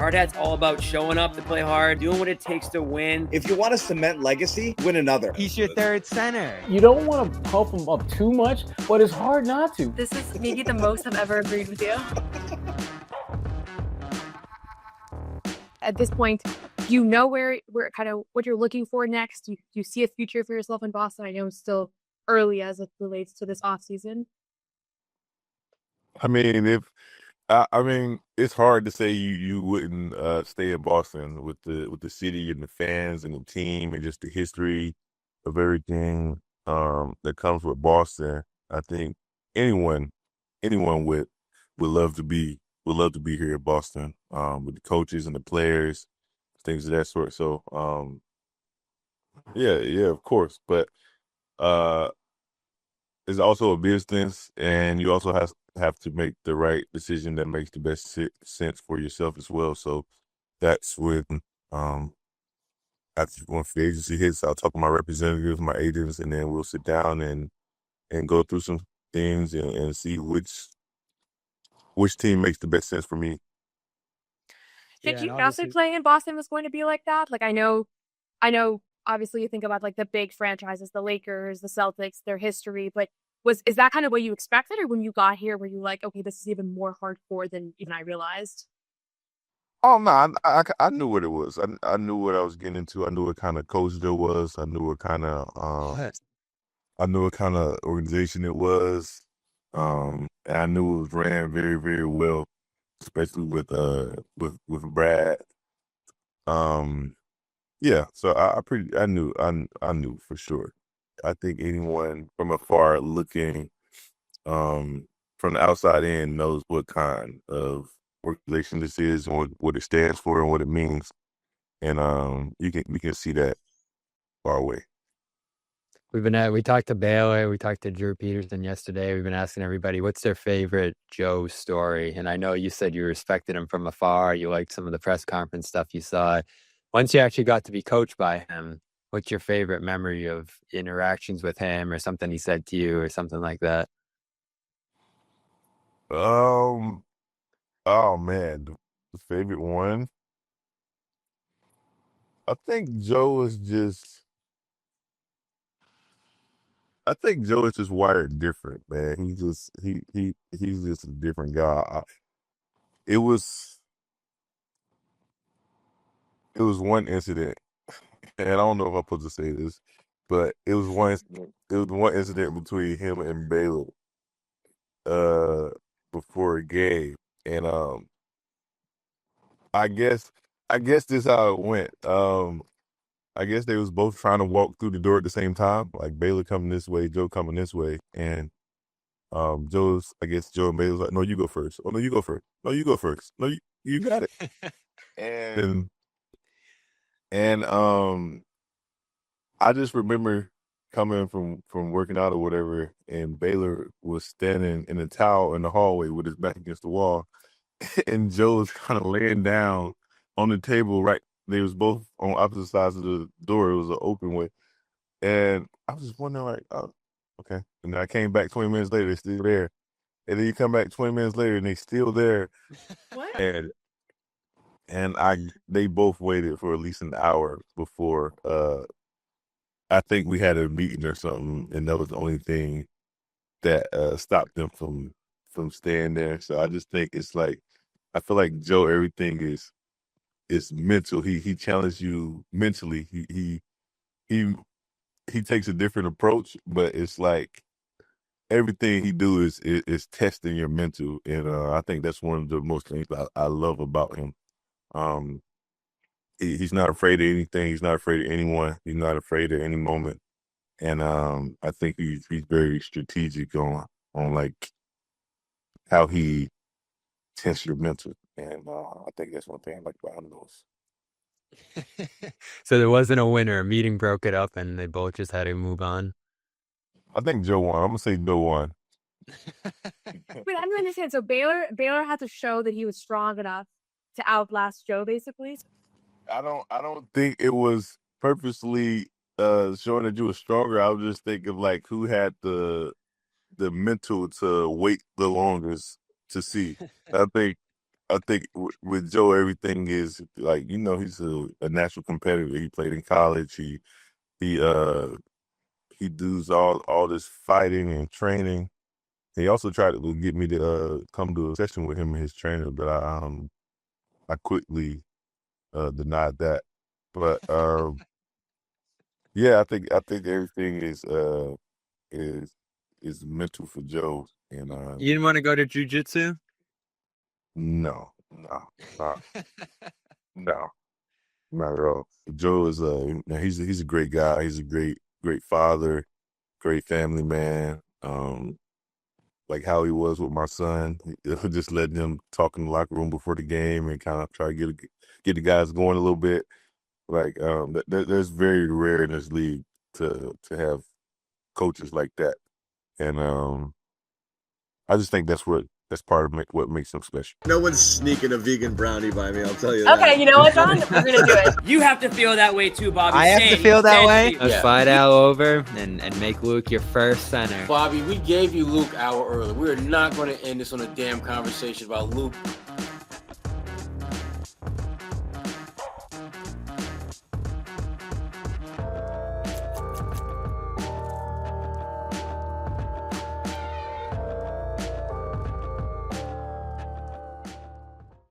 Hard Hat's all about showing up to play hard, doing what it takes to win. If you want to cement legacy, win another. He's your third center. You don't want to pump him up too much, but it's hard not to. This is maybe the most I've ever agreed with you. At this point, you know where kind of what you're looking for next. You see a future for yourself in Boston. I know it's still early as it relates to this offseason. I mean, it's hard to say you wouldn't stay in Boston with the city and the fans and the team and just the history of everything that comes with Boston. I think anyone would love to be here in Boston with the coaches and the players, things of that sort. So yeah, of course. But it's also a business, and you also have to make the right decision that makes the best sense for yourself as well. So that's when after when free agency hits, I'll talk to my representatives, my agents, and then we'll sit down and go through some things and see which team makes the best sense for me. Did you not say playing in Boston was going to be like that? Like I know obviously you think about like the big franchises, the Lakers, the Celtics, their history, but is that kind of what you expected, or when you got here were you like, okay, this is even more hardcore than even I realized? Oh no, I knew what it was. I knew what I was getting into. I knew what kind of coach there was. I knew what kind of organization it was. And I knew it was ran very, very well, especially with Brad. Yeah, so I knew for sure. I think anyone from afar looking from the outside in knows what kind of organization this is and what it stands for and what it means. And we can see that far away. We talked to Baylor, we talked to Drew Peterson yesterday. We've been asking everybody what's their favorite Joe story. And I know you said you respected him from afar. You liked some of the press conference stuff you saw. Once you actually got to be coached by him, what's your favorite memory of interactions with him or something he said to you or something like that? Oh man, the favorite one. I think Joe is just wired different, man. He's just a different guy. It was one incident, and I don't know if I'm supposed to say this, but it was one incident between him and Baylor before a game, and I guess this is how it went. I guess they was both trying to walk through the door at the same time, like Baylor coming this way, Joe coming this way, and Joe and Baylor was like, "No, you go first. Oh no, you go first. No, you go first. No, you got it." and I just remember coming from working out or whatever, and Baylor was standing in a towel in the hallway with his back against the wall, and Joe was kind of laying down on the table. Right, they was both on opposite sides of the door. It was an open way, and I was just wondering, like, oh, okay. And then I came back 20 minutes later, they're still there, and then you come back 20 minutes later, and they still there. What? And they both waited for at least an hour before. I think we had a meeting or something, and that was the only thing that stopped them from staying there. So I just think it's like, I feel like Joe, everything is mental. He challenged you mentally. He takes a different approach, but it's like everything he do is testing your mental, and I think that's one of the most things I love about him. He's not afraid of anything. He's not afraid of anyone. He's not afraid of any moment. And I think he's very strategic on like how he tests your mental. And I think that's one thing I like about him most. So there wasn't a winner. A meeting broke it up and they both just had to move on. I think Joe won. I'm gonna say Joe won. Wait, I don't understand. So Baylor had to show that he was strong enough to outlast Joe, basically. I don't think it was purposely showing that you were stronger. I was just thinking like who had the mental to wait the longest to see. I think I think with Joe, everything is like, he's a natural competitor. He played in college. He does all this fighting and training. He also tried to get me to come to a session with him and his trainer, but I quickly denied that. But yeah, I think everything is mental for Joe. And You didn't want to go to jujitsu? no, not at all. Joe is he's a great guy. He's a great father, great family man. Like how he was with my son, just letting him talk in the locker room before the game and kind of try to get the guys going a little bit. Like there's very rare in this league to have coaches like that, and I just think that's part of what makes them special. No one's sneaking a vegan brownie by me, I'll tell you that. Okay, you know what, John? We're gonna do it. You have to feel that way too, Bobby. I have to Same. feel that Same way. to you. Let's slide Al over and make Luke your first center. Bobby, we gave you Luke hour early. We're not going to end this on a damn conversation about Luke